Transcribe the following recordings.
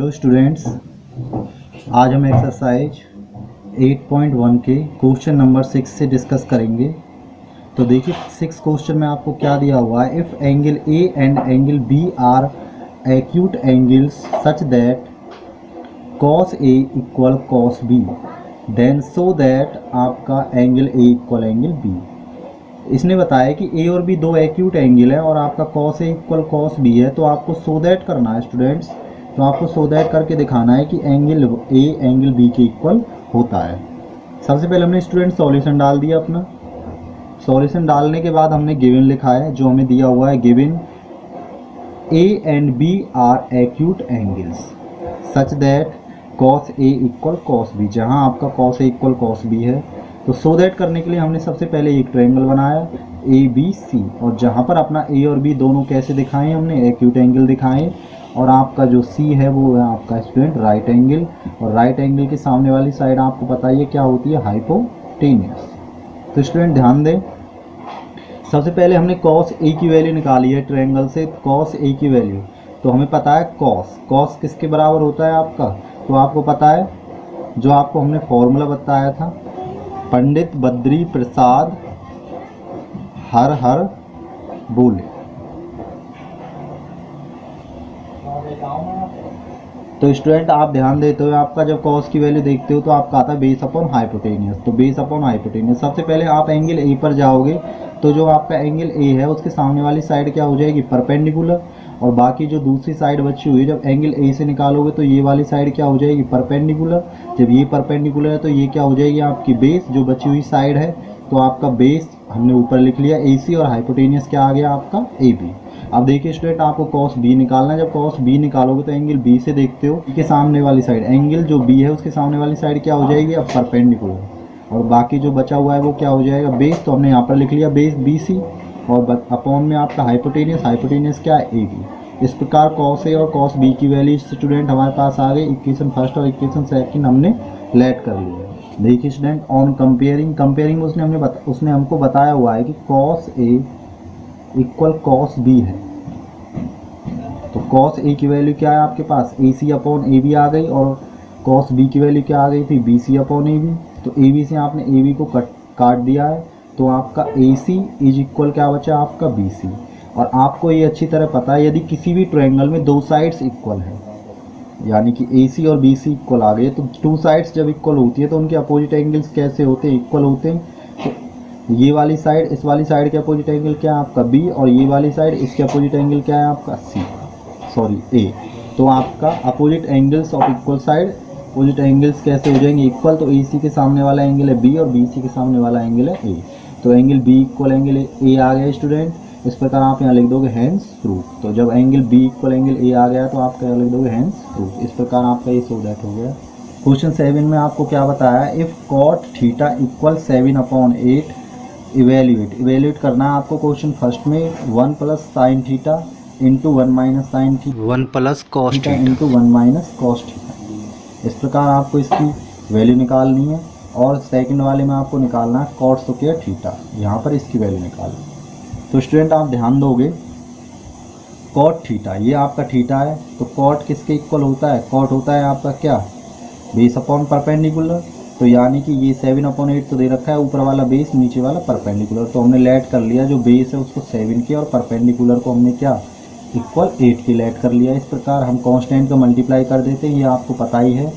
Hello students, आज हम exercise 8.1 के क्वेश्चन नंबर 6 से डिस्कस करेंगे। तो देखिए 6 क्वेश्चन में आपको क्या दिया हुआ है। If angle A and angle B are acute angles such that cos A equal cos B then so that आपका angle A equal angle B. इसने बताया कि ए और बी दो एक्यूट एंगल है और आपका cos A equal cos B है। तो आपको सो दैट करना है स्टूडेंट्स। तो आपको सो दैट करके दिखाना है कि एंगल ए एंगल बी के इक्वल होता है। सबसे पहले हमने स्टूडेंट सॉल्यूशन डाल दिया अपना। सॉल्यूशन डालने के बाद हमने गिवन लिखा है जो हमें दिया हुआ है। Given A and B are acute angles such that cos A equal cos B, जहाँ आपका cos A equal cos B है। तो सो दैट करने के लिए हमने सबसे पहले एक ट्रायंगल बनाया ए बी सी, और जहाँ पर अपना ए और बी दोनों कैसे दिखाएं, हमने एक्यूट एंगल दिखाएं। और आपका जो सी है वो है आपका स्टूडेंट राइट एंगल, और राइट एंगल के सामने वाली साइड आपको पता ही है क्या होती है, हाइपोटेन्यूस। तो स्टूडेंट ध्यान दें, सबसे पहले हमने कॉस ए की वैल्यू निकाली है ट्रायंगल से। कॉस ए की वैल्यू तो हमें पता है कॉस किसके बराबर होता है आपका, तो आपको पता है जो आपको हमने फॉर्मूला बताया था, पंडित बद्री प्रसाद हर हर बोले। तो स्टूडेंट आप ध्यान देते हो, आपका जब कॉस की वैल्यू देखते हो तो आपका आता है बेस अपॉन हाइपोटेनियस। तो बेस अपॉन हाइपोटेनियस सबसे पहले आप एंगल ए पर जाओगे तो जो आपका एंगल ए है उसके सामने वाली साइड क्या हो जाएगी, परपेंडिकुलर। और बाकी जो दूसरी साइड बची हुई है, जब एंगल ए से निकालोगे तो ये वाली साइड क्या हो जाएगी, परपेंडिकुलर। जब ये परपेंडिकुलर है तो ये क्या हो जाएगी आपकी बेस, जो बची हुई साइड है। तो आपका बेस हमने ऊपर लिख लिया ए सी, और हाइपोटेनियस क्या आ गया आपका ए बी। अब देखिए स्टूडेंट, आपको कॉस बी निकालना है। जब कॉस बी निकालोगे तो एंगल बी से देखते हो के सामने वाली साइड, एंगल जो बी है उसके सामने वाली साइड क्या हो जाएगी, अब परपेंडिकुलर। और बाकी जो बचा हुआ है वो क्या हो जाएगा, बेस। तो हमने यहाँ पर लिख लिया बेस बी सी, और अपॉन में आपका हाइपोटेनियस, हाइपोटेनियस क्या है ए बी। इस प्रकार कॉस ए और कॉस बी की वैल्यू स्टूडेंट हमारे पास आ गई। इक्वेशन फर्स्ट और इक्वेशन सेकंड हमने लेट कर लिया। देखिए स्टूडेंट, ऑन कंपेयरिंग उसने हमको बताया हुआ है कि cos A equal cos B है। तो कॉस ए की वैल्यू क्या है आपके पास, ए सी अपॉन ए बी आ गई, और कॉस बी की वैल्यू क्या आ गई थी, B C upon A B. तो ए बी से आपने ए बी को काट दिया है, तो आपका ए सी इज इक्वल क्या बचा आपका बी सी। और आपको ये अच्छी तरह पता है, यदि किसी भी ट्रायंगल में दो साइड्स इक्वल है, यानी कि ए सी और बी सी इक्वल आ गए, तो टू साइड्स जब इक्वल होती है तो उनके अपोजिट एंगल्स कैसे होते हैं, इक्वल होते हैं। तो ये वाली साइड इस वाली साइड के अपोजिट एंगल क्या है आपका बी, और ये वाली साइड इसके अपोजिट एंगल क्या है आपका ए। तो आपका opposite angles of equal side, opposite angles कैसे हो जाएंगे, इक्वल। तो ए सी के सामने वाला एंगल है बी और बी सी के सामने वाला एंगल है ए। तो angle B equal angle A आ गया स्टूडेंट। इस प्रकार आप यहाँ लिख दोगे हैंस प्रूफ। तो जब angle B equal angle A आ गया तो आप क्या लिख दोगे, हैंस प्रूफ। इस प्रकार आपका ये सो दैट हो गया। क्वेश्चन 7 में आपको क्या बताया है, if cot theta equal 7/8 evaluate करना है आपको। क्वेश्चन फर्स्ट में 1 plus sine theta into 1 minus sine theta, 1 plus cos theta into 1 minus cos theta. इस प्रकार आपको इसकी वैल्यू निकालनी है। और सेकंड वाले में आपको निकालना है कॉट स्क्वायर थीटा, यहाँ पर इसकी वैल्यू निकालनी। तो स्टूडेंट आप ध्यान दोगे, कॉट थीटा ये आपका थीटा है, तो कॉट किसके इक्वल होता है, कॉट होता है आपका क्या, बेस अपॉन परपेंडिकुलर। तो यानी कि ये 7/8 तो दे रखा है, ऊपर वाला बेस नीचे वाला परपेंडिकुलर। तो हमने लेट कर लिया, जो बेस है उसको 7 के और परपेंडिकुलर को हमने क्या इक्वल 8 के लेट कर लिया। इस प्रकार हम कांस्टेंट का मल्टीप्लाई कर देते हैं, ये आपको पता ही है,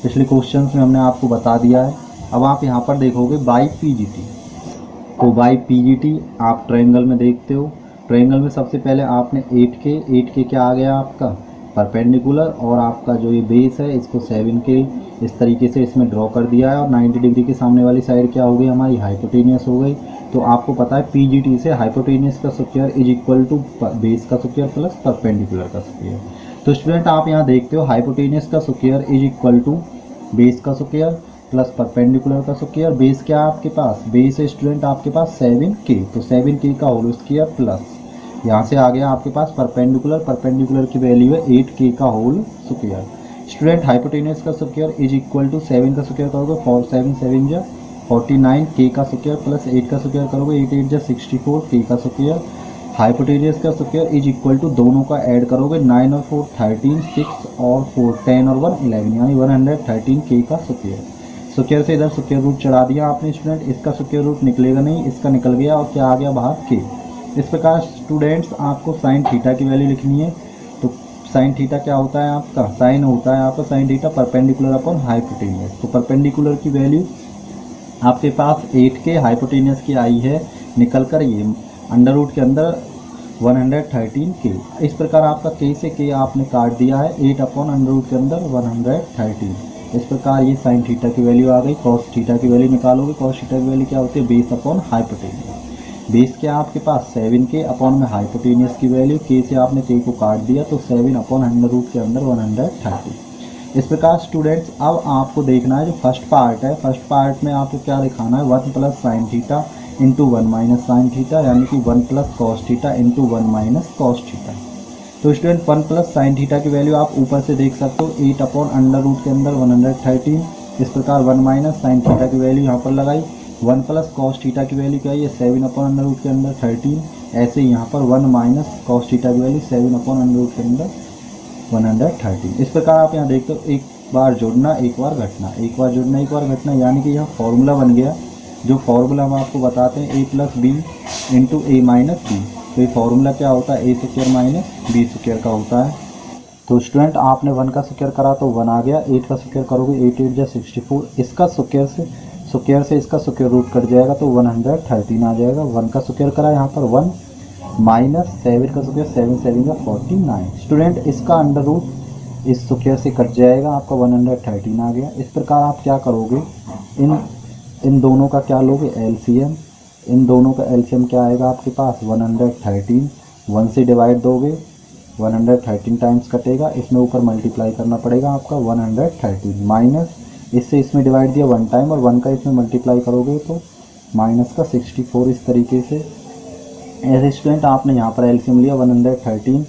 पिछले क्वेश्चन में हमने आपको बता दिया है। अब आप यहाँ पर देखोगे बाई पीजीटी। तो बाई पीजीटी आप ट्रायंगल में देखते हो, ट्रायंगल में सबसे पहले आपने 8 के क्या आ गया आपका परपेंडिकुलर, और आपका जो ये बेस है इसको 7 के इस तरीके से इसमें ड्रॉ कर दिया है। और 90 डिग्री के सामने वाली साइड क्या हो गई हमारी, हाइपोटेनियस हो गई। तो आपको पता है पीजीटी से हाइपोटेनियस का square is equal to base का स्क्वायर प्लस परपेंडिकुलर का स्क्वायर। तो स्टूडेंट आप यहाँ देखते हो हाइपोटेनियस का square is equal to base का स्क्वायर प्लस परपेंडिकुलर का स्क्वायर। बेस क्या है आपके पास, बेस है स्टूडेंट आपके पास 7K, तो 7K का होल स्क्वायर प्लस यहाँ से आ गया आपके पास परपेंडिकुलर की वैल्यू है 8K का होल स्क्वायर। स्टूडेंट हाइपोटेनियस का स्क्वायर इज इक्वल टू 7 का स्क्वायर करोगे 7 जा 49, K का स्क्वायर प्लस 8 का स्क्वायर करोगे 8 8 जा 64, K का स्क्वायर हाइपोटेनियस का स्क्वायर इज इक्वल टू, दोनों का ऐड करोगे 9 और 4 13, 6 और 4 10 और 1 11, यानी 113 के का स्क्वायर। स्क्वायर से इधर स्क्वायर रूट चढ़ा दिया आपने स्टूडेंट, इसका स्क्वायर रूट निकलेगा नहीं, इसका निकल गया और क्या आ गया बाहर के। इस प्रकार स्टूडेंट्स आपको साइन थीटा की वैल्यू लिखनी है। तो साइन थीटा क्या होता है आपका, साइन होता है आपका sine theta perpendicular upon hypotenuse. तो परपेंडिकुलर की वैल्यू आपके पास 8 के, हाइपोटेनियस की आई है निकल कर ये अंडर रूट के अंदर 113 के। इस प्रकार आपका के से के आपने काट दिया है, 8 अपॉन अंडर रूट के अंदर 113। इस प्रकार ये साइन थीटा की वैल्यू आ गई। कॉस थीटा की वैल्यू निकालोगे, कॉस थीटा की वैल्यू क्या होती है, बेस अपॉन हाइपोटेनियस। बेस क्या आपके पास 7 के, अपॉन में हाइपोटेनियस की वैल्यू के से आपने के को काट दिया तो 7 अपॉन अंडर रूट के अंदर 130। इस प्रकार स्टूडेंट्स अब आपको देखना है जो फर्स्ट पार्ट है, फर्स्ट पार्ट में आपको क्या दिखाना है, 1 plus sine theta into 1 minus sine theta, यानी कि 1 plus cos theta into 1 minus cos theta. तो स्टूडेंट 1 प्लस साइन थीटा की वैल्यू आप ऊपर से देख सकते हो 8 अपॉन अंडर रूट के अंदर 113। इस प्रकार 1 माइनस साइन थीटा की वैल्यू यहाँ पर लगाई, 1 प्लस कॉस थीटा की वैल्यू क्या है, 7 अपॉन अंडर रूट के अंदर 13। ऐसे यहाँ पर 1 माइनस कॉस थीटा की वैल्यू 7 अपॉन अंडर रूट के अंदर 113। इस प्रकार आप यहाँ देखते हो एक बार जुड़ना एक बार घटना, एक बार जुड़ना एक बार घटना, यानी कि यह फॉर्मूला बन गया। जो फॉर्मूला हम आपको बताते हैं a plus B into A minus B. तो ये फॉर्मूला क्या होता है, A square minus B square का होता है। तो स्टूडेंट आपने 1 का स्क्वायर करा तो 1 आ गया, 8 का स्क्वायर करोगे 8 8 जा 64, इसका स्क्वायर से इसका स्क्वायर रूट कट जाएगा तो 113 आ जाएगा। 1 का स्क्वायर करा यहाँ पर 1 माइनस 7 का स्क्वायर 7 7 का 49। स्टूडेंट इसका अंडर रूट इस स्क्वायर से कट जाएगा, आपका 113 आ गया। इस प्रकार आप क्या करोगे, इन दोनों का क्या लोगे एलसीएम, इन दोनों का एलसीएम क्या आएगा आपके पास 113, 1 से डिवाइड दोगे 113 टाइम्स कटेगा, इसमें ऊपर मल्टीप्लाई करना पड़ेगा आपका 113, माइनस इससे इसमें डिवाइड दिया 1 टाइम और 1 का इसमें मल्टीप्लाई करोगे तो माइनस का 64। इस तरीके से ऐसे स्टूडेंट आपने यहाँ पर एलसीएम लिया 113,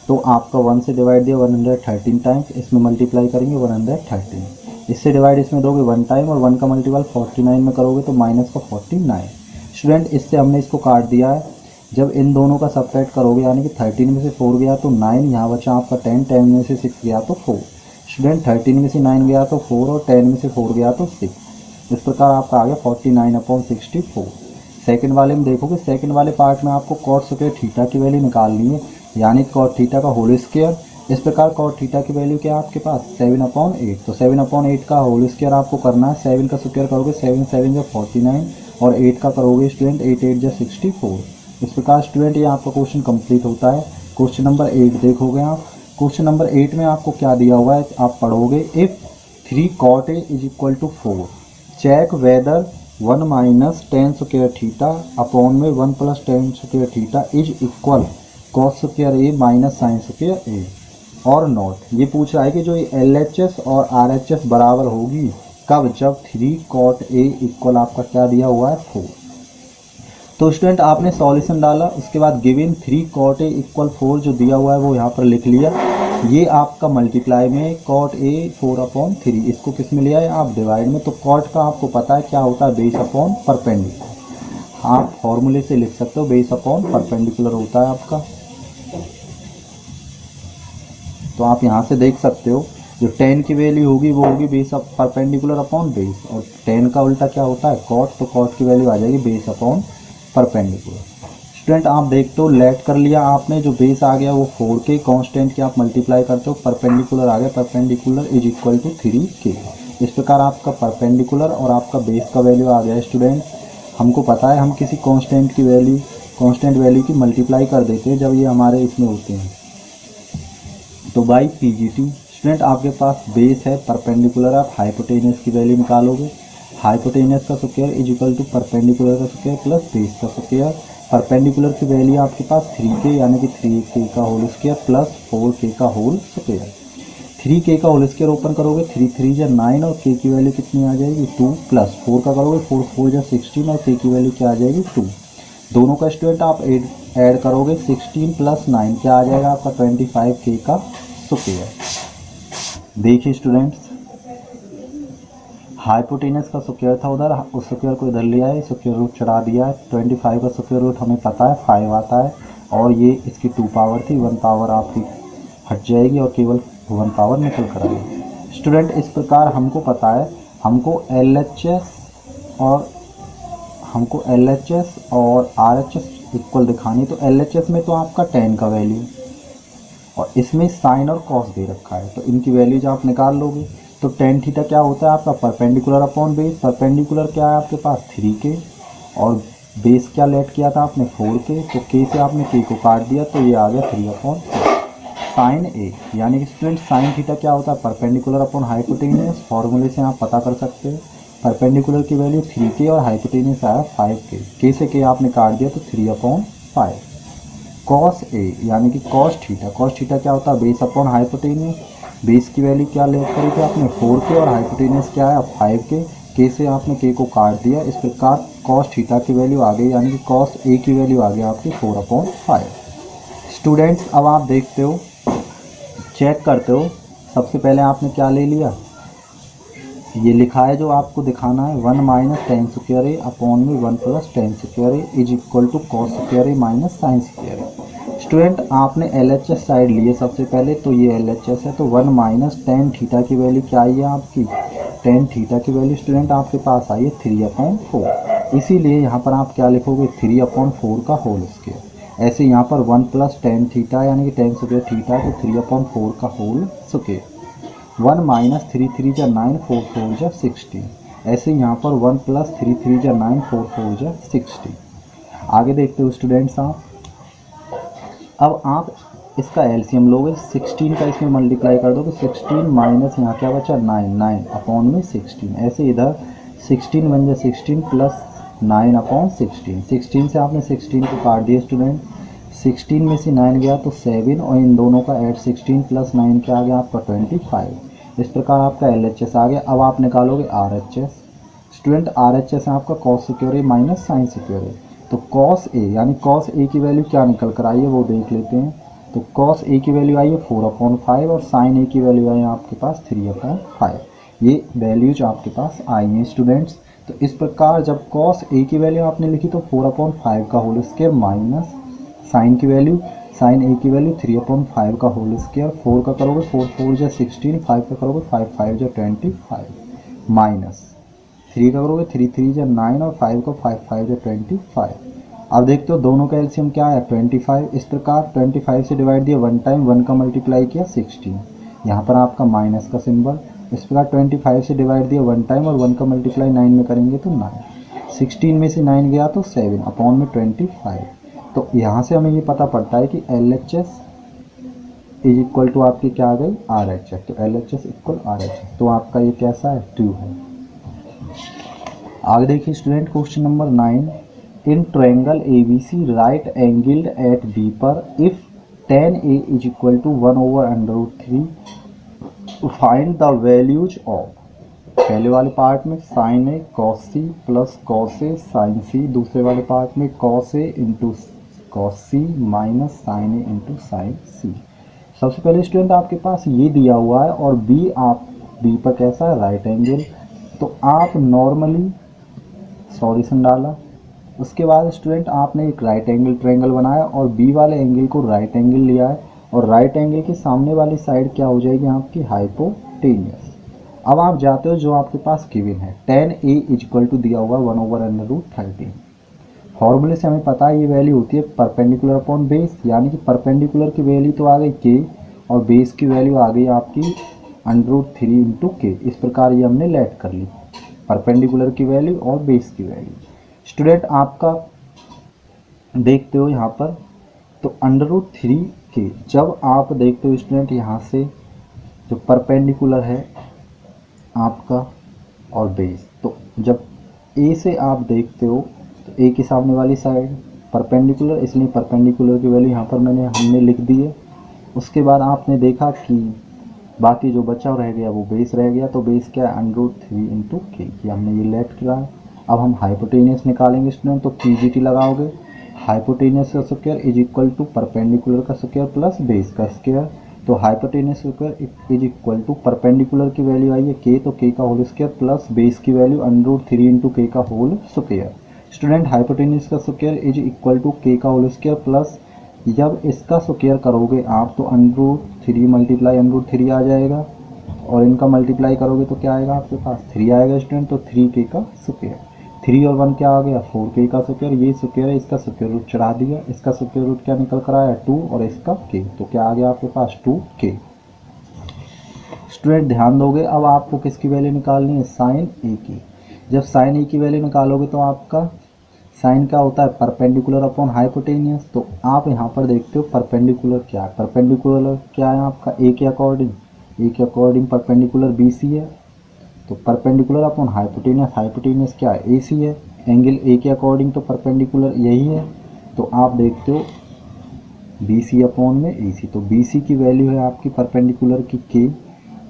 तो आपका 1 से डिवाइड दिया 113 टाइम्स, इसमें मल्टीप्लाई करेंगे 113, इससे डिवाइड इसमें दोगे 1 टाइम और 1 का मल्टीपल 49 में करोगे तो माइनस का 49। स्टूडेंट इससे हमने इसको काट दिया है। जब इन दोनों का सबट्रैक्ट करोगे यानी कि 13 में से 4 गया तो 9, यहाँ बचा आपका 10, 10 में से 6 गया तो 4। स्टूडेंट 13 में से 9 गया तो 4 और 10 में से 4 गया तो 6। इस प्रकार आपका आ गया 49/64। सेकंड वाले में देखोगे, सेकंड वाले पार्ट में आपको कॉट स्क्वायर थीटा की वैल्यू निकालनी है, यानी कॉट थीटा का होल स्क्वायर। इस प्रकार कॉट थीटा की वैल्यू क्या है आपके पास 7/8। तो 7/8 का होल स्क्वायर आपको करना है, 7 का स्क्वायर करोगे 7 7 जा 49 और 8 का करोगे स्टूडेंट 8 8 जा 64। इस प्रकार स्टूडेंट ये आपका क्वेश्चन कंप्लीट होता है। क्वेश्चन नंबर 8 देखोगे आप, क्वेश्चन नंबर 8 में आपको क्या दिया हुआ है आप पढ़ोगे, if 3 cot A is equal to 4 check whether 1 minus tan square theta upon में 1 plus tan square theta is equal cos square A minus sine square A और नॉट। ये पूछ रहा है कि जो LHS और RHS बराबर होगी कब, जब 3 cot A इक्वल आपका क्या दिया हुआ है 4। तो स्टूडेंट आपने सॉल्यूशन डाला, उसके बाद गिवन 3 cot A इक्वल 4 जो दिया हुआ है वो यहाँ पर लिख लिया। ये आपका मल्टीप्लाई में cot A 4/3, इसको किस में लिया है आप डिवाइड में। तो cot का आपको पता है क्या होता है बेस अपॉन परपेंडिकुलर, आप फॉर्मूले से लिख सकते हो बेस अपॉन परपेंडिकुलर होता है आपका। तो आप यहाँ से देख सकते हो जो 10 की वैल्यू होगी वो होगी बेस परपेंडिकुलर अपॉन बेस, और 10 का उल्टा क्या होता है cot, तो cot की वैल्यू आ जाएगी बेस अपॉन परपेंडिकुलर। स्टूडेंट आप देखते हो लेट कर लिया आपने, जो बेस आ गया वो 4 के, कांस्टेंट के आप मल्टीप्लाई करते हो, परपेंडिकुलर आ गया, परपेंडिकुलर इज इक्वल टू 3 के। इस प्रकार आपका परपेंडिकुलर और आपका बेस का वैल्यू आ गया। स्टूडेंट हमको पता है हम किसी कांस्टेंट की वैल्यू, कांस्टेंट वैल्यू की मल्टीप्लाई कर देते हैं जब ये हमारे इसमें होते हैं, तो बाई PGT। स्टूडेंट आपके पास बेस है, परपेंडिकुलर, आप हाइपोटेनियस की वैल्यू निकालोगे, हाइपोटेनियस का square is equal to perpendicular का स्क्वायर प्लस बेस का स्क्वायर। परपेंडिकुलर की वैल्यू आपके पास 3k यानी कि 3k का होल स्क्वायर प्लस 4k का होल स्क्वायर। 3k का होल स्क्वायर ओपन करोगे 3 3 जा 9 और k की वैल्यू कितनी आ जाएगी 2, प्लस 4 का करोगे 4 4 जा 16 और k की वैल्यू क्या आ जाएगी 2। दोनों का स्टूडेंट आप ऐड करोगे 16 प्लस 9 क्या आ जाएगा आपका 25k का स्क्वायर। देखिए स्टूडेंट्स हाइपोटेनस का स्क्वायर था उधर, उस स्क्वायर को इधर लिया है, स्क्वायर रूट चढ़ा दिया है। 25 का स्क्वायर रूट हमें पता है 5 आता है, और ये इसकी 2 पावर थी, 1 पावर आपकी हट जाएगी और केवल 1 पावर निकल कर आएगी। स्टूडेंट इस प्रकार हमको पता है, हमको LHS और RHS इक्वल दिखानी। तो LHS में तो आपका 10 का वैल्यू और इसमें साइन और कॉस दे रखा है, तो इनकी वैल्यूज आप निकाल लोगे। तो टेन थीटा क्या होता है आपका परपेंडिकुलर अपॉन बेस। परपेंडिकुलर क्या है आपके पास 3K और बेस क्या लेट किया था आपने 4K, तो K से आपने K को काट दिया तो ये आ गया 3/4 साइन A। यानी कि स्टूडेंट साइन थीटा क्या होता है परपेंडिकुलर अपॉन हाइपोटेन्यूस। फॉर्मूले से आप पता कर सकते हैं, परपेंडिकुलर की वैल्यू 3K और हाइपोटेन्यूस आया 5K। K से K आपने काट दिया तो 3/5 कॉस A यानी कि कॉस थीटा। कॉस थीटा क्या होता है बेस अपॉन हाइपोटेन्यूस। बेस की वैल्यू क्या ले करी थी आपने 4K और हाइपोटेन्यूस क्या है 5K। K से आपने K को काट दिया, इस प्रकार कॉस थीटा की वैल्यू आ गई, यानी कि कॉस A की वैल्यू आ गई आपकी 4/5। स्टूडेंट्स अब आप देखते हो, चेक करते हो, सबसे पहले आपने क्या ले लिया, ये लिखा है जो आपको दिखाना है 1 minus tan square A upon में 1 plus tan square A is equal to cos square A minus sine square A. Student आपने LHS साइड लिए सबसे पहले, तो ये LHS है, तो 1 माइनस टेन थीटा की वैल्यू क्या आई है आपकी, टेन थीटा की वैल्यू स्टूडेंट आपके पास आई है 3/4। इसीलिए यहाँ पर आप क्या लिखोगे 3/4 का होल स्क्वायर। ऐसे यहाँ पर 1 प्लस टेन थीटा यानी कि टेन स्क्वायर थीटा तो 3/4 का होल स्क्वायर। 1 माइनस 3 3 जा 9 4 4 जा 16। ऐसे यहाँ पर 1 प्लस 3 3 जा 9 4 4 जा 16। आगे देखते हो स्टूडेंट्स आप, अब आप इसका एलसीएम लोगे, 16 का इसमें मल्टीप्लाई कर दोगे, 16 माइनस यहाँ क्या बचा 9 9 अपॉन में 16। ऐसे इधर 16 बन जाए 16 प्लस 9/16। 16 से आपने 16 को काट दिया स्टूडेंट, 16 में से 9 गया तो 7 और इन दोनों का ऐड 16 प्लस 9 क्या आ गया आपका 25। इस प्रकार आपका LHS आ गया। अब आप निकालोगे RHS। स्टूडेंट RHS है आपका cos square A minus sine square ए। तो कॉस ए यानी कॉस ए की वैल्यू क्या निकल कर आई है वो देख लेते हैं। तो कॉस ए की वैल्यू आई है 4/5 और साइन ए की वैल्यू आई है आपके पास 3/5। ये वैल्यूज आपके पास आई हैं स्टूडेंट्स। तो इस प्रकार जब कॉस ए की वैल्यू आपने लिखी तो 4/5 का होल स्क्वायर माइनस साइन की वैल्यू, साइन ए की वैल्यू 3/5 का होल स्क्वायर। 4 का करोगे 4 4 जा 16, 5 का करोगे 5 5 जा 25 माइनस 3 का करोगे 3 3 जा 9 और 5 को 5 5 जा 25। अब देखते हो दोनों का एलसीएम क्या है 25। इस प्रकार 25 से डिवाइड दिया 1 टाइम, 1 का मल्टीप्लाई किया 16, यहाँ पर आपका माइनस का सिंबल। इस प्रकार 25 से डिवाइड दिया 1 टाइम और 1 का मल्टीप्लाई 9 में करेंगे तो 9, 16 में से 9 गया तो 7 अपॉन में 25। तो यहाँ से हमें ये पता पड़ता है कि LHS इज इक्वल टू आपकी क्या आ गई RHS। तो LHS इक्वल RHS, तो आपका ये कैसा है 2 है। आगे देखिए student question number 9, in triangle ABC right angled at B पर if tan A is equal to 1/√3 find the values of. पहले वाले पार्ट में sine A cos C plus cos A sine C, दूसरे वाले पार्ट में cos A into cos C minus sine A into sine C. सबसे पहले student आपके पास ये दिया हुआ है और बी पर कैसा है राइट एंगल, तो आप नॉर्मली सॉल्यूशन डाला। उसके बाद स्टूडेंट आपने एक राइट एंगल ट्रायंगल बनाया और बी वाले एंगल को राइट एंगल लिया है और राइट एंगल के सामने वाली साइड क्या हो जाएगी आपकी हाइपोटेन्यूस। अब आप जाते हो जो आपके पास गिवन है tan A is equal to दिया हुआ 1/√13। फॉर्मूले से हमें पता है ये वैल्यू होती है परपेंडिकुलर अपॉन बेस, यानी कि परपेंडिकुलर की वैल्यू तो आ गई K और बेस की वैल्यू आ गई आपकी √3 इंटू K। इस प्रकार ये हमने लेट कर ली परपेंडिकुलर की वैल्यू और बेस की वैल्यू। स्टूडेंट आपका देखते हो यहाँ पर तो √3 K जब आप देखते हो स्टूडेंट यहाँ से जो परपेंडिकुलर है आपका और बेस, तो जब A से आप देखते हो तो A के सामने वाली साइड परपेंडिकुलर, इसलिए परपेंडिकुलर की वैल्यू यहाँ पर हमने लिख दी है। उसके बाद आपने देखा कि बाकी जो बचा रह गया वो बेस रह गया, तो बेस क्या है √3 इंटू K, ये हमने ये लेट किया है। अब हम हाइपोटेनियस निकालेंगे स्टूडेंट, तो PGT लगाओगे, हाइपोटेनियस का square is equal to perpendicular का स्क्वायर प्लस बेस का स्क्वायर। तो hypotenuse square is equal to perpendicular की वैल्यू आई है K, तो K का होल स्क्वायर प्लस बेस की वैल्यू √3 इंटू K का होल स्क्वायर। स्टूडेंट हाइपोटेनियस का square is equal to K का होल स्क्वायर प्लस जब इसका स्क्वायर करोगे आप तो √3 मल्टीप्लाई √3 आ जाएगा, और इनका मल्टीप्लाई करोगे तो क्या आएगा आपके पास 3 आएगा स्टूडेंट। तो 3k का स्क्वायर, 3 और 1 क्या आ गया 4k का स्क्वायर, ये स्क्वायर है इसका स्क्वायर रूट चढ़ा दिया, इसका स्क्वायर रूट क्या निकल कर आया 2 और इसका k, तो क्या आ गया आपके पास 2k। स्टूडेंट ध्यान दोगे, अब आपको किसकी वैल्यू निकालनी है साइन ए की। जब साइन ए की वैल्यू निकालोगे तो आपका साइन क्या होता है परपेंडिकुलर अपॉन हाइपोटेनियस। तो आप यहाँ पर देखते हो परपेंडिकुलर क्या है, परपेंडिकुलर क्या है आपका ए के अकॉर्डिंग परपेंडिकुलर बी सी है। तो परपेंडिकुलर अपॉन हाइपोटेनियस, हाइपोटेनियस क्या है ए सी है, एंगल ए के अकॉर्डिंग तो परपेंडिकुलर यही है। तो आप देखते हो बी सी अपॉन में ए सी, तो बी सी की वैल्यू है आपकी परपेंडिकुलर की के,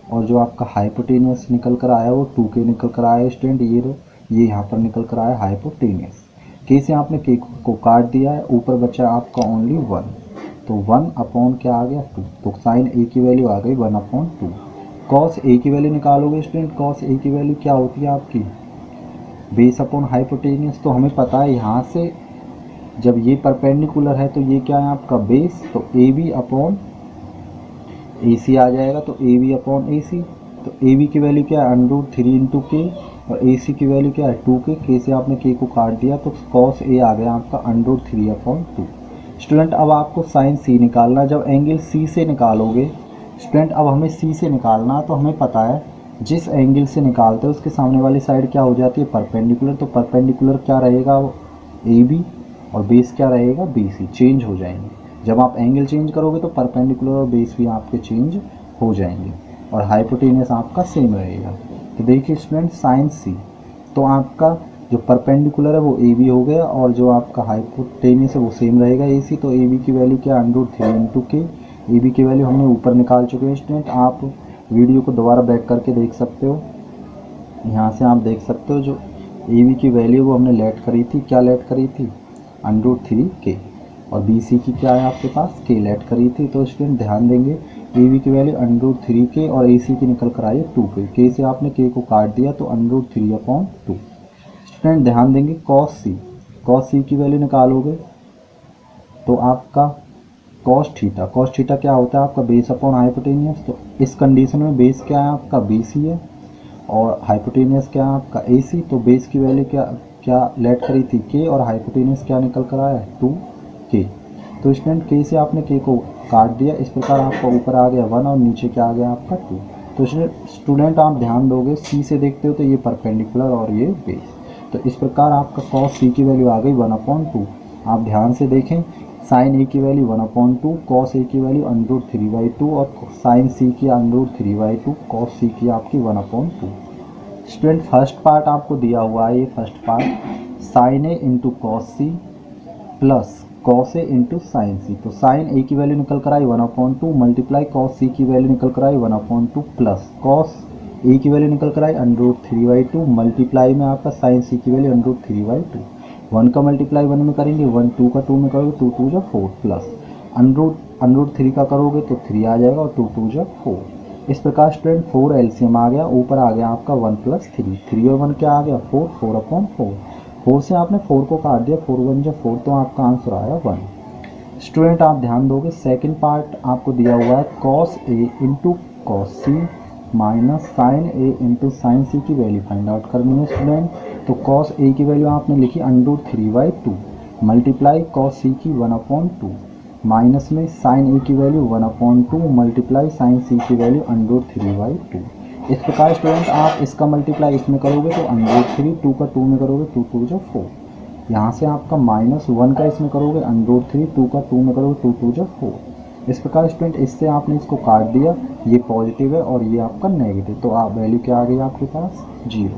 और जो आपका हाइपोटेनियस निकल कर आया वो 2k निकल कर आया स्टूडेंट। ये यहाँ पर निकल कर आया हाइपोटेनियस। के से आपने के को काट दिया है, ऊपर बचा आपका ओनली 1, तो 1 अपॉन क्या आ गया 2, तो साइन ए की वैल्यू आ गई 1/2। कॉस ए की वैल्यू निकालोगे स्टूडेंट, कॉस ए की वैल्यू क्या होती है आपकी बेस अपॉन हाइपोटेनियस। तो हमें पता है यहाँ से जब ये परपेंडिकुलर है तो ये क्या है आपका बेस, तो ए बी अपॉन ए सी आ जाएगा, तो ए बी अपॉन ए सी। तो ए बी की वैल्यू क्या है √3 × के, और ए सी की वैल्यू क्या है 2k, के से आपने के को काट दिया तो कॉस ए आ गया आपका √3/2। स्टूडेंट अब आपको साइन सी निकालना, जब एंगल सी से निकालोगे स्टूडेंट, अब हमें सी से निकालना तो हमें पता है जिस एंगल से निकालते हैं उसके सामने वाली साइड क्या हो जाती है परपेंडिकुलर। तो परपेंडिकुलर क्या रहेगा ए बी, और बेस क्या रहेगा बी सी, चेंज हो जाएंगे। जब आप एंगल चेंज करोगे तो परपेंडिकुलर और बेस भी आपके चेंज हो जाएंगे, और हाइपोटेनियस आपका सेम रहेगा। तो देखिए स्टूडेंट साइन सी, तो आपका जो परपेंडिकुलर है वो ए बी हो गया, और जो आपका हाइपोटेनियस है वो सेम रहेगा ए सी। तो ए बी की वैल्यू क्या √3 × के, ए बी की वैल्यू हमने ऊपर निकाल चुके हैं स्टूडेंट। आप वीडियो को दोबारा बैक करके देख सकते हो, यहाँ से आप देख सकते हो जो ए बी की वैल्यू वो हमने लेट करी थी, क्या लेट करी थी √3k, और बी सी की क्या है आपके पास के लेट करी थी। तो स्टूडेंट ध्यान देंगे ए बी की वैल्यू √3k और ए सी की निकल कर आई 2k, के से आपने के को काट दिया तो √3/2। स्टूडेंट ध्यान देंगे कॉस सी की वैल्यू निकालोगे तो आपका कॉस थीटा क्या होता है आपका बेस अपॉन हाइपोटेनियस। तो इस कंडीशन में बेस क्या है आपका बी सी है, और हाइपोटेनियस क्या है आपका ए सी। तो बेस की वैल्यू क्या लेट करी थी के, और हाइपोटेनियस क्या निकल कर आया 2k। तो स्टूडेंट के से आपने के को काट दिया, इस प्रकार आपका ऊपर आ गया 1 और नीचे क्या आ गया आपका 2। तो स्टूडेंट आप ध्यान दोगे सी से देखते हो तो ये परपेंडिकुलर और ये बेस, तो इस प्रकार आपका कॉस सी की वैल्यू आ गई 1/2। आप ध्यान से देखें साइन ए की वैल्यू 1/2, कॉस ए की वैल्यू √3/2, और साइन सी की √3/2, कॉस सी की आपकी 1/2। स्टूडेंट फर्स्ट पार्ट आपको दिया हुआ है, ये फर्स्ट पार्ट साइन ए × कॉस सी प्लस कॉस ए × साइन सी। तो साइन ए की वैल्यू निकल कर आई 1/2 मल्टीप्लाई कॉस सी की वैल्यू निकल कर आई 1/2 प्लस कॉस ए की वैल्यू निकल कर आई √3/2 मल्टीप्लाई में आपका साइन सी की वैल्यू √3/2। 1 का मल्टीप्लाई 1 में करेंगे 1, 2 का 2 में करोगे 2 2 जा 4 प्लस √3 का करोगे तो 3 आ जाएगा, और 2 2 जा 4। इस प्रकार स्टूडेंट 4 एलसीएम आ गया, ऊपर आ गया आपका 1 + 3, 3 और 1 क्या आ गया 4, 4/4। 4 से आपने 4 को काट दिया, 4 1 जा 4, तो आपका आंसर आया 1। स्टूडेंट आप ध्यान दोगे सेकंड पार्ट आपको दिया हुआ है cos A × cos C minus sine A × sign सी की वैल्यू फाइंड आउट करनी है स्टूडेंट। तो कॉस ए की वैल्यू आपने लिखी √3/2 मल्टीप्लाई कॉस सी की 1/2 माइनस में साइन ए की वैल्यू 1/2 मल्टीप्लाई साइन सी की वैल्यू √3/2। इस प्रकार स्टूडेंट आप इसका मल्टीप्लाई इसमें करोगे तो √3, 2 का 2 में करोगे 2 2 जा 4, यहाँ से आपका -1 का इसमें करोगे √3, 2 का 2 में करोगे 2 2 जा 4। इस प्रकार स्टूडेंट इससे आपने इसको काट दिया, ये पॉजिटिव है और ये आपका नेगेटिव, तो आप वैल्यू क्या आ गई आपके पास 0।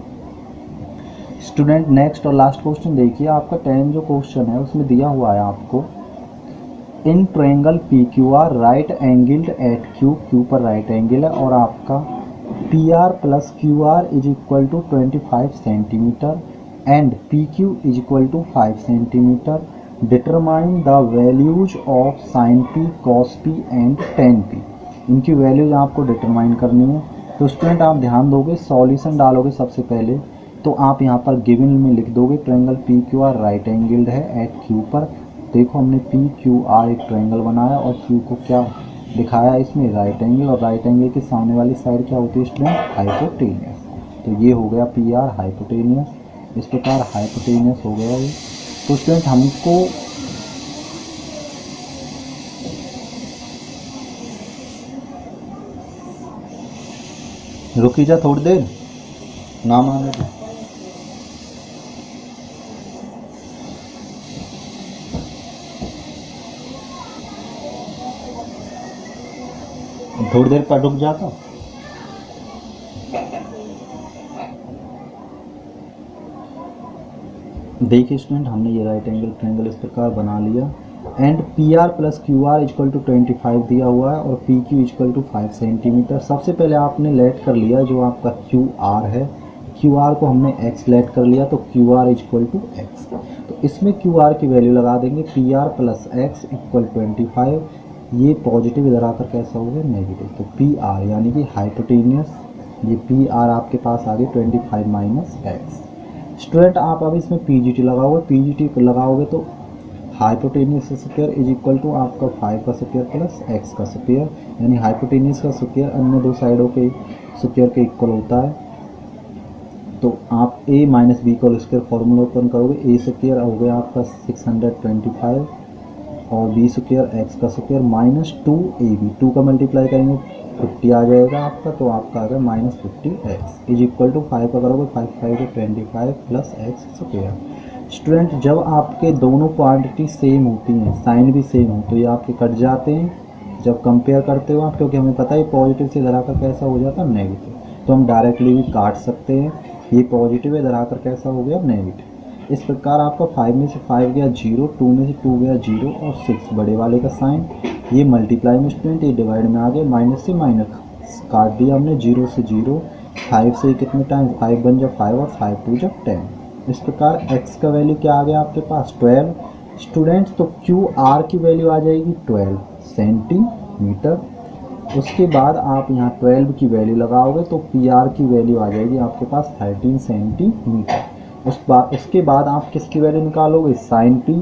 स्टूडेंट नेक्स्ट और लास्ट क्वेश्चन देखिए, आपका 10 जो क्वेश्चन है उसमें दिया हुआ है आपको in triangle P Q R right angled at Q पर राइट एंगल है, और आपका P R plus Q R is equal to 25 centimetre and P Q is equal to 5 centimetre. Determine the values of sine P, cos P and tan P. इनकी values आपको determine करनी है। तो student आप ध्यान दोगे सॉल्यूशन डालोगे सबसे पहले, तो आप यहाँ पर गिवन में लिख दोगे triangle P Q R right angled है एट क्यू पर, देखो हमने पी क्यू आर एक ट्रायंगल बनाया और क्यू को क्या दिखाया इसमें, राइट एंगल, और राइट एंगल के सामने वाली साइड क्या होती है स्टूडेंट, हाइपोटेनियस। तो ये हो गया पी आर हाइपोटेनियस, इस प्रकार हाइपोटेनियस हो गया ये। तो स्टूडेंट हमको रुकी जा थोड़ी देर, नाम आने दो। थोड़ी देर पर रुक जाता। देखिए स्टूडेंट हमने ये राइट एंगल ट्रायंगल इस प्रकार बना लिया and P R plus Q R equal to 25 दिया हुआ है और P Q equal to 5 centimetre. सबसे पहले आपने लेट कर लिया जो आपका क्यू आर है, क्यू आर को हमने एक्स लेट कर लिया तो Q R equal to X. तो इसमें क्यू आर की वैल्यू लगा देंगे P R plus X equal 25, ये पॉजिटिव इधर आकर कैसा होगा नेगेटिव। तो पी आर यानी कि हाइपोटेनियस, ये पी आर आपके पास आ गए 25 माइनस एक्स। स्टूडेंट आप अब इसमें पी जी टी लगाओगे, पी जी टी लगाओगे तो हाइपोटेनियस का स्क्वायर इज इक्वल टू आपका 5 का स्क्वायर प्लस एक्स का स्क्वायर, यानी हाइपोटेनियस का स्क्वायर अन्य दो साइडों के स्क्वायर के इक्वल होता है। तो आप a माइनस बी का स्क्वायर फॉर्मूला ओपन करोगे, ए स्क्वायर हो गया आपका 625 और बी स्क्वायर एक्स का स्क्वायर माइनस 2ab, 2 का मल्टीप्लाई करेंगे 50 आ जाएगा आपका, तो आपका आ गया minus 50x is equal to 5 का करोगे 5 5 25 प्लस एक्स स्क्वायर। स्टूडेंट जब आपके दोनों क्वांटिटी सेम होती हैं, साइन भी सेम हो, तो ये आपके कट जाते हैं जब कंपेयर करते हो आप, क्योंकि हमें पता है पॉजिटिव से इधर आकर कैसा हो जाता है नेगेटिव, तो हम डायरेक्टली भी काट सकते हैं। ये पॉजिटिव है, इधर आकर कैसा हो गया नेगेटिव। इस प्रकार आपका 5 में से 5 गया 0, 2 में से 2 गया 0 और 6 बड़े वाले का साइन, ये मल्टीप्लाई में स्टूडेंट ये डिवाइड में आ गया, माइनस से माइनस काट दिया हमने, 0 से 0, 5 से कितने टाइम 5 बन जा 5 और 5 2 जब 10। इस प्रकार x का वैल्यू क्या आ गया आपके पास 12 स्टूडेंट्स। तो क्यू आर की वैल्यू आ जाएगी 12 सेंटीमीटर। उसके बाद आप यहाँ 12 की वैल्यू लगाओगे तो पी आर की वैल्यू आ जाएगी आपके पास 13 सेंटीमीटर। उसके बाद आप किसकी वैल्यू निकालोगे, साइन पी,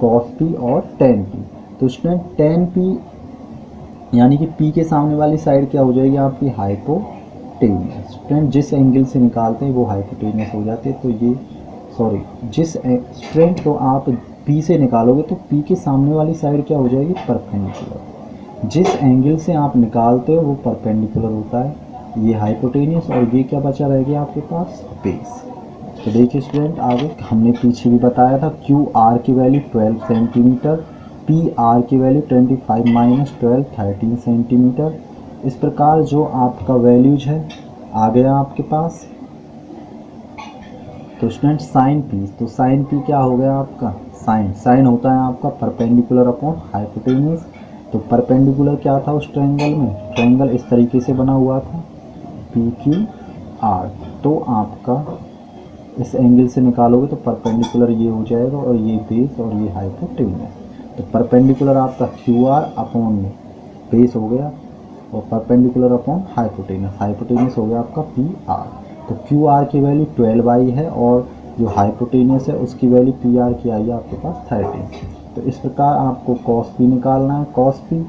कॉस पी और टेन पी। तो स्टूडेंट टेन पी यानी कि पी के सामने वाली साइड क्या हो जाएगी आपकी हाइपोटेनियस। स्टूडेंट जिस एंगल से निकालते हैं वो हाइपोटेनियस हो जाते हैं। तो ये सॉरी जिस स्टूडेंट तो आप पी से निकालोगे तो पी के सामने वाली साइड क्या हो जाएगी परपेंडिकुलर। जिस एंगल से आप निकालते हो वो परपेंडिकुलर होता है, ये हाइपोटेनियस, और ये क्या बचा रहेगा आपके पास बेस। तो देखिए स्टूडेंट आगे हमने पीछे भी बताया था क्यू आर की वैल्यू 12 सेंटीमीटर, पी आर की वैल्यू 25 माइनस 12 13 सेंटीमीटर। इस प्रकार जो आपका वैल्यूज है आ गया आपके पास। तो स्टूडेंट साइन पी, तो साइन पी क्या हो गया आपका, साइन होता है आपका परपेंडिकुलर अपॉन हाइपोटेनियस। तो परपेंडिकुलर क्या था उस ट्रायंगल में, ट्रायंगल इस तरीके से बना हुआ था पी क्यू आर। तो आपका इस एंगल से निकालोगे तो परपेंडिकुलर ये हो जाएगा और ये बेस और ये हाइपोटेनियस। तो परपेंडिकुलर आपका क्यू आर अपॉन बेस हो गया और परपेंडिकुलर अपॉन हाइपोटेनियस, हाइपोटेनियस हो गया आपका पी आर। तो क्यू आर की वैल्यू 12 है और जो हाइपोटेनियस है उसकी वैल्यू पी आर की आई है आपके पास 13। तो इस प्रकार आपको कॉस पी निकालना है, कॉस पी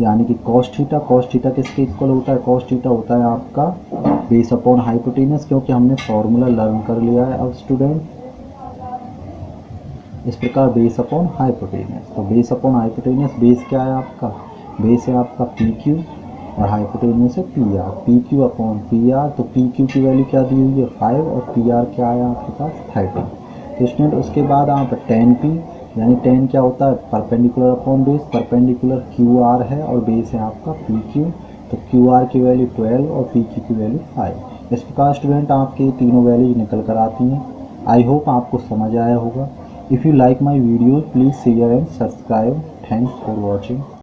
यानी कि कॉस थीटा, कॉस थीटा किसके इक्वल होता है, कॉस थीटा होता है आपका बेस अपॉन हाइपोटेनियस, क्योंकि हमने फॉर्मूला लर्न कर लिया है अब स्टूडेंट। इस प्रकार बेस अपॉन हाइपोटेनियस, तो बेस अपॉन हाइपोटेनियस, बेस क्या है आपका, बेस है आपका पी क्यू और हाइपोटेनियस है P R, P Q upon P R. तो पी क्यू की वैल्यू क्या दी हुई है 5 और पी आर क्या है आपके पास 13। तो स्टूडेंट उसके बाद आप टेन पी यानी टेन क्या होता है perpendicular upon base, perpendicular Q R है और बेस है आपका पी क्यू। तो क्यू आर की वैल्यू 12 और पी क्यू की वैल्यू 5। इस प्रकार स्टूडेंट आपके तीनों वैल्यूज निकल कर आती हैं। आई होप आपको समझ आया होगा। If you like my video please share and subscribe. Thanks for watching.